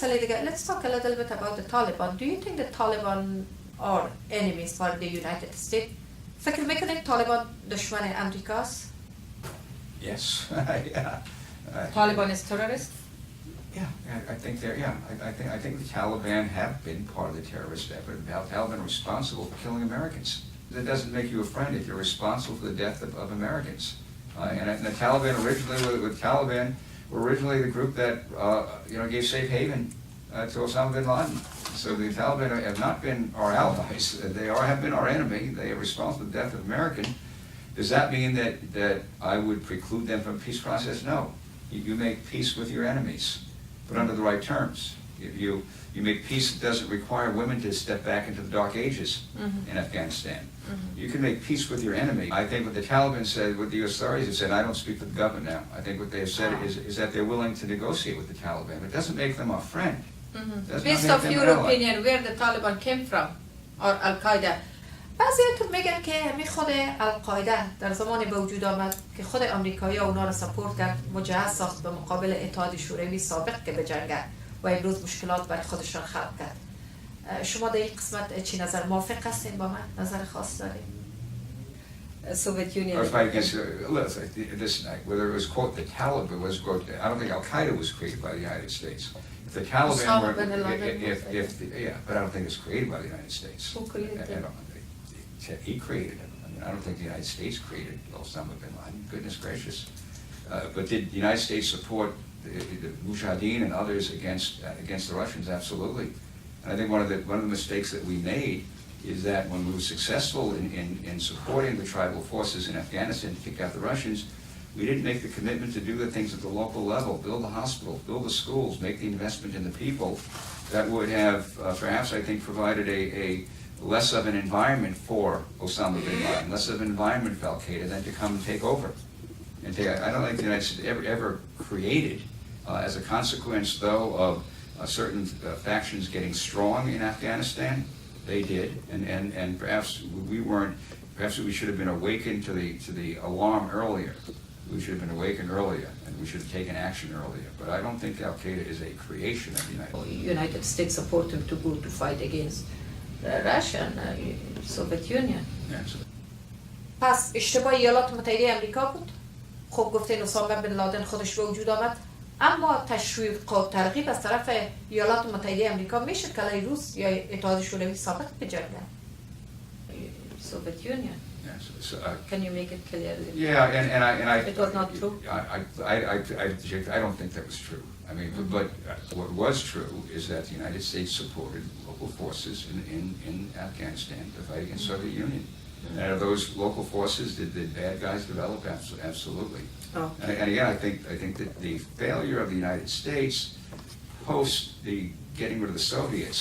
مسئله دیگه. Let's talk a little bit about the Taliban. Do you think the Taliban are enemies for the United States? فکر میکنید طالبان دشمن امریکاست؟ Yes. Taliban is terrorist? Yeah, I think they're. Yeah, I think the Taliban have been part of the terrorist effort. The Taliban are responsible for killing Americans. That doesn't make you a friend if you're responsible for the death of Americans. And the Taliban were originally the group that gave safe haven to Osama bin Laden. So the Taliban have not been our allies. They have been our enemy. They are responsible for the death of Americans. Does that mean that I would preclude them from a peace process? No. You make peace with your enemies, but under the right terms. If you make peace that doesn't require women to step back into the dark ages in Afghanistan. You can make peace with your enemy. I think what the Taliban said, what the authorities have said, I don't speak for the government now. I think what they have said is that they're willing to negotiate with the Taliban. It doesn't make them our friend. Based of your opinion, where the Taliban came from, or Al-Qaeda. بعضیاتون میگن که خود القاعده در زمانی به وجود آمد که خود آمریکایی‌ها اونا رو سپورت کرد، مجهز ساخت به مقابل اتحاد شوروی سابق که بجنگه و امروز مشکلات برای خودشان خلق کرد. شما در این قسمت چی نظر موافق هستین با من؟ نظر خاص دارین؟ Soviet Union. Or fight against this night, whether it was quote the Taliban was quote. I don't think Al Qaeda was created by the United States. If the Taliban were, but I don't think it was created by the United States. Who created it? He created it. I mean, I don't think the United States created Osama bin Laden. Goodness gracious! But did the United States support the Mujahideen and others against the Russians? Absolutely. And I think one of the mistakes that we made is that when we were successful in supporting the tribal forces in Afghanistan to kick out the Russians, we didn't make the commitment to do the things at the local level, build the hospitals, build the schools, make the investment in the people that would have perhaps, I think, provided a less of an environment for Osama bin Laden, less of an environment for Al-Qaeda than to come and take over. I don't think the United States ever created, as a consequence, though, of certain factions getting strong in Afghanistan. They did, and perhaps we weren't. Perhaps we should have been awakened to the alarm earlier. We should have been awakened earlier, and we should have taken action earlier. But I don't think Al-Qaeda is a creation of the United States support him to go to fight against Russia and Soviet Union. پس اشتباه ایالات متحده امریکا بود. خب گفتین اسامه بن لادن خودش به وجود آمد، اما تشویق و ترغیب از طرف ایالات متحده امریکا میشه که علیه روس یا اتحاد شوروی سابق بجنگن. Soviet Union. Can you make it clear? Yeah, and I it was not true. I don't think that was true. I mean, but what was true is that the United States supported local forces in Afghanistan to fight against the Soviet Union. And out of those local forces, did the bad guys develop? Absolutely. Oh. And again, I think that the failure of the United States post the getting rid of the Soviets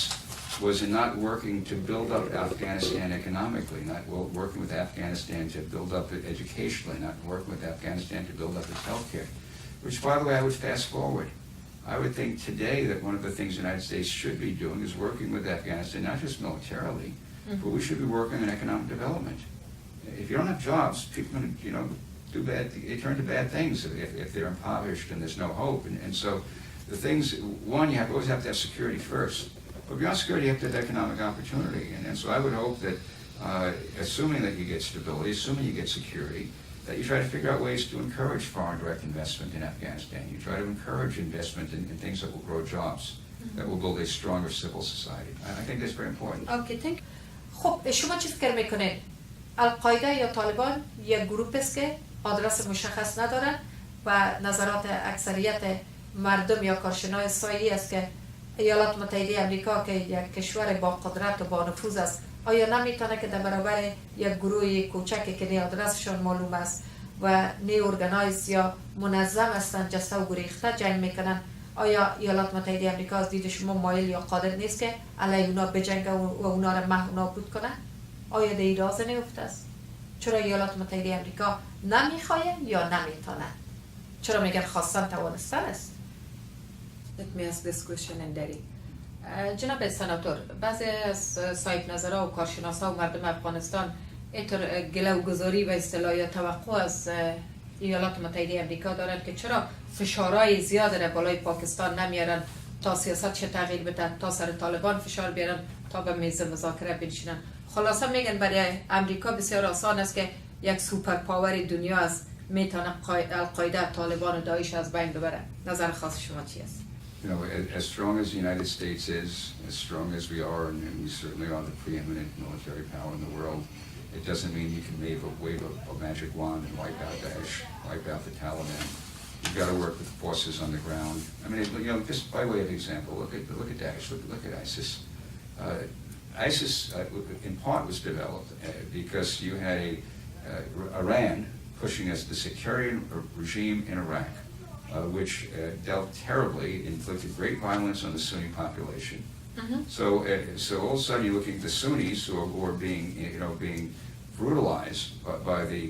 was in not working to build up Afghanistan economically, not working with Afghanistan to build up it educationally, not working with Afghanistan to build up its healthcare. Which, by the way, I would fast forward. I would think today that one of the things the United States should be doing is working with Afghanistan, not just militarily, but we should be working on economic development. If you don't have jobs, people, they turn to bad things if they're impoverished and there's no hope. And so the things, one, you always have to have security first. But beyond security, you have to have economic opportunity. And so I would hope that, assuming that you get stability, assuming you get security, that you try to figure out ways to encourage foreign direct investment in Afghanistan. You try to encourage investment in things that will grow jobs, that will build a stronger civil society. I think that's very important. Okay, thank you. خب شما چی فکر میکنین؟ القاعده یا طالبان یک گروپ است که آدرس مشخص ندارن و نظرات اکثریت مردم یا کارشنای سایلی است که ایالات متحده امریکا که یک کشور با قدرت و با نفوذ است، آیا نمیتونه که در برابر یک گروه کوچکی که آدرسشون معلوم است و نی ارگانایز یا منظم هستند جسته و گریخته جنگ میکنن، آیا ایالات متحده امریکا از دید شما مایل یا قادر نیست که علیه اونا بجنگه و اونا رو محو نابود کنه؟ آیا در این راز نیفته است؟ چرا ایالات متحده امریکا نمیخواه یا نمیتونه؟ چرا میگن خواستن توانستن است؟ Let me ask this question in Delhi. جناب سناتور، بعضی از صاحب نظرها و کارشناسا و مردم افغانستان اینطور گله و گذاری و اصطلاح یا توقع از ایالات متحده امریکا دارند که چرا فشارهای زیاد را بالای پاکستان نمیارن تا سیاست چه تغییر بدن، تا سر طالبان فشار بیارن، تا به میز مذاکره بنشینن. خلاصه میگن برای امریکا بسیار آسان است که یک سوپر پاور دنیا است میتونه القاعده، طالبان و داعش از بین ببره. نظر خاص شما چی است؟ You know, as strong as the United States is, as strong as we are, and we certainly are the preeminent military power in the world, it doesn't mean you can wave a magic wand and wipe out Daesh, wipe out the Taliban. You've got to work with forces on the ground. I mean, you know, just by way of example, look at Daesh, look at ISIS. ISIS, in part, was developed because you had Iran pushing as the sectarian regime in Iraq, which dealt terribly, inflicted great violence on the Sunni population. Mm-hmm. So all of a sudden you're looking at the Sunnis who are being brutalized by the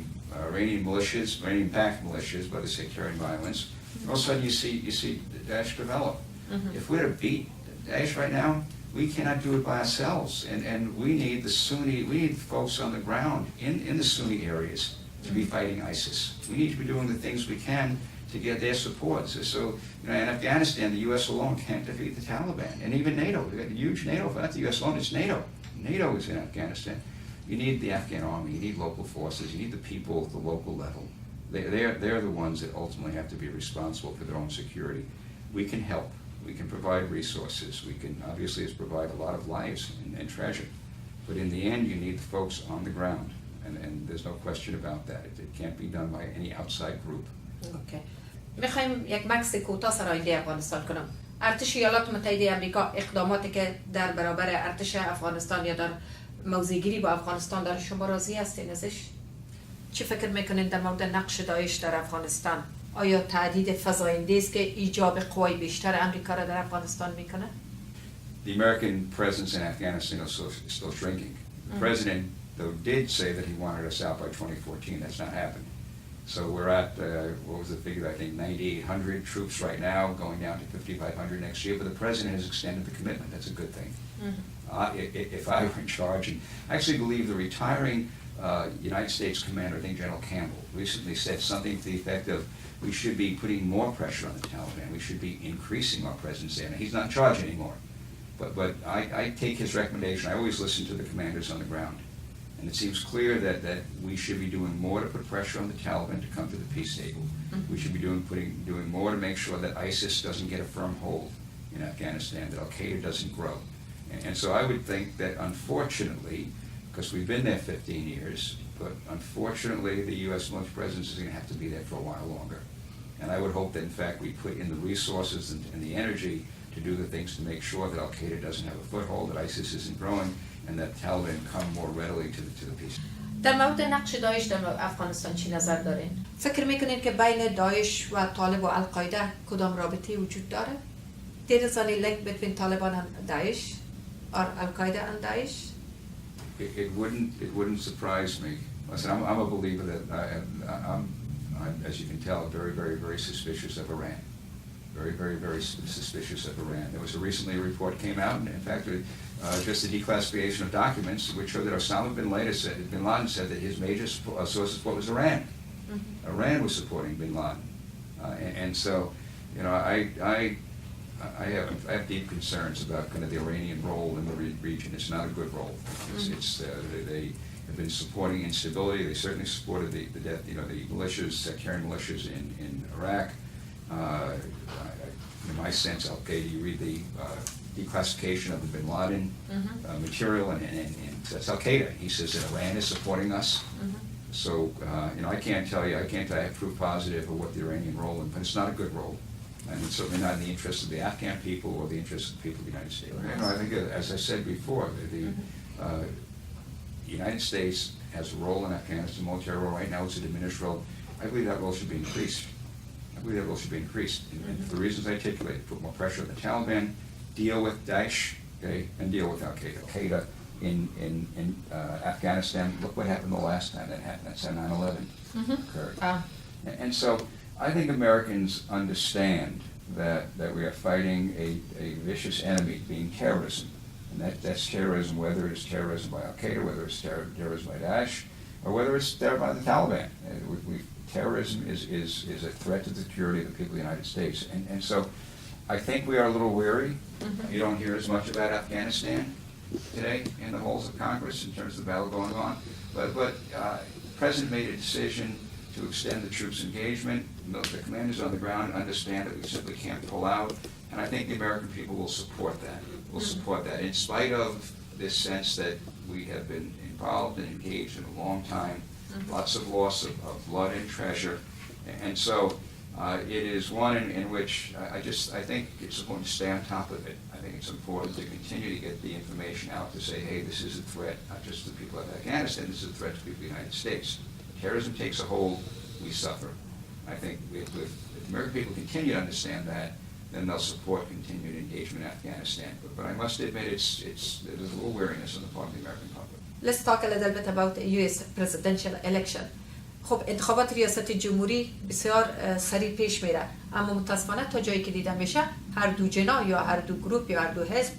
Iranian militias, Iranian-backed militias, by the sectarian violence. Mm-hmm. All of a sudden you see Daesh develop. Mm-hmm. If we're to beat Daesh right now, we cannot do it by ourselves, and we need we need folks on the ground in the Sunni areas to be fighting ISIS. We need to be doing the things we can to get their support. So, you know, in Afghanistan, the U.S. alone can't defeat the Taliban, and even NATO. We've got a huge NATO, not the U.S. alone, it's NATO. NATO is in Afghanistan. You need the Afghan army, you need local forces, you need the people at the local level. They're the ones that ultimately have to be responsible for their own security. We can help. We can provide resources. We can obviously provide a lot of lives and treasure. But in the end, you need the folks on the ground. And there's no question about that. It can't be done by any outside group. Okay. میخوایم یک مکس کوتاه سر آینده افغانستان کنم. ارتش ایالات متحده آمریکا اقداماتی که در برابر ارتش افغانستان یا در موضع‌گیری با افغانستان داره، شما راضی هستین ازش؟ چی فکر میکنین در مورد نقش داعش در افغانستان؟ آیا تعدید فزاینده است که ایجاب قوای بیشتر امریکا را در افغانستان میکنه؟ The American presence in Afghanistan is still shrinking. The president, though, did say that he wanted us out by 2014. That's not happened. So we're at, what was the figure, I think 9,800 troops right now, going down to 5,500 next year, but the president has extended the commitment. That's a good thing. Mm-hmm. If I were in charge, and I actually believe the retiring United States Commander, I think General Campbell, recently said something to the effect of, we should be putting more pressure on the Taliban. We should be increasing our presence there. Now, he's not in charge anymore. But I take his recommendation. I always listen to the commanders on the ground. And it seems clear that we should be doing more to put pressure on the Taliban to come to the peace table. Mm-hmm. We should be doing more to make sure that ISIS doesn't get a firm hold in Afghanistan, that Al-Qaeda doesn't grow. And so I would think that unfortunately, because we've been there 15 years, but unfortunately the U.S. military presence is going to have to be there for a while longer. And I would hope that in fact we put in the resources and the energy to do the things to make sure that Al-Qaeda doesn't have a foothold, that ISIS isn't growing, and that Taliban come more readily to the peace. در مورد نقش داعش در افغانستان چی نظر دارین؟ فکر میکنین که بین داعش و طالب و القاعده کدام رابطه وجود داره؟ There is any link between Taliban and Daesh, or Al-Qaeda and Daesh? It wouldn't surprise me. Listen, I'm a believer that I'm, as you can tell, very suspicious of Iran. Very suspicious of Iran. There was recently a report came out, and in fact, just the declassification of documents, which showed that Osama bin Laden said that his major source of support was Iran. Mm-hmm. Iran was supporting bin Laden, and so, you know, I have deep concerns about kind of the Iranian role in the region. It's not a good role. They have been supporting instability. They certainly supported the death, you know, the militias, sectarian militias in Iraq. In my sense, Al-Qaeda, you read the declassification of the bin Laden material, and that's Al-Qaeda. He says that Iran is supporting us. Mm-hmm. So, you know, I can't have proof positive of what the Iranian role is, but it's not a good role. And it's certainly not in the interest of the Afghan people or the interest of the people of the United States. You know, I think, as I said before, the United States has a role in Afghanistan, a military role right now. It's a diminished role. I believe that role should be increased. And for the reasons I articulated, put more pressure on the Taliban, deal with Daesh, okay, and deal with Al-Qaeda. Al-Qaeda in Afghanistan, look what happened the last time that happened. That's how 9/11 occurred. And so I think Americans understand that we are fighting a vicious enemy, being terrorism. And that's terrorism, whether it's terrorism by Al-Qaeda, whether it's terrorism by Daesh, or whether it's terrorism by the Taliban. Terrorism is a threat to the security of the people of the United States. And so I think we are a little weary. You don't hear as much about Afghanistan today in the halls of Congress in terms of the battle going on. But the President made a decision to extend the troops' engagement. The commanders on the ground understand that we simply can't pull out. And I think the American people will support that. Will support that in spite of this sense that we have been involved and engaged in a long time, lots of loss of blood and treasure. And so it is one in which I think it's important to stay on top of it. I think it's important to continue to get the information out to say, hey, this is a threat, not just to the people of Afghanistan, this is a threat to the people of the United States. If terrorism takes a hold, we suffer. I think if the American people continue to understand that, then they'll support continued engagement in Afghanistan. But I must admit, there's a little weariness on the part of the American public. Let's talk a little bit about the US presidential election. خب انتخابات ریاست جمهوری بسیار سریع پیش میره، اما متاسفانه تا جایی که دیده میشه هر دو جناح یا هر دو گروپ یا هر دو حزب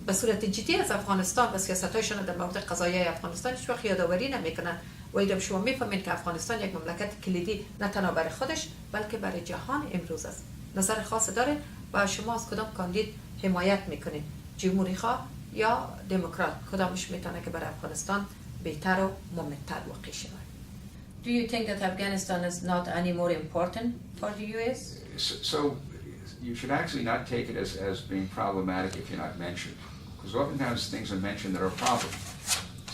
به صورت جدی از افغانستان و سیاست‌هایشان در مورد قضایای افغانستان هیچ وقت یادآوری نمیکنن. و ایدم شما میفهمید که افغانستان یک مملکت کلیدی نه تنها برای خودش بلکه برای جهان امروز است. نظر خاص داره و شما از کدام کاندید حمایت میکنید؟ جمهوری خواه یا دموکرات؟ کدامش میتونه که برای افغانستان بهتر و مهمتر واقع شود؟ Do you think that Afghanistan is not any more important for the US? So you should actually not take it as being problematic if you're not mentioned. Because oftentimes things are mentioned that are a problem.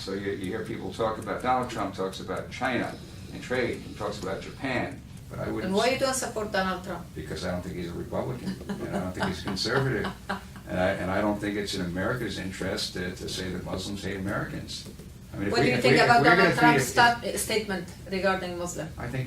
So you hear people talk about, Donald Trump talks about China and trade, he talks about Japan. But I wouldn't. And why you don't support Donald Trump? Because I don't think he's a Republican, and I don't think he's conservative. And I don't think it's in America's interest to say that Muslims hate Americans. I mean, What do you think about Donald Trump's statement regarding Muslim? I think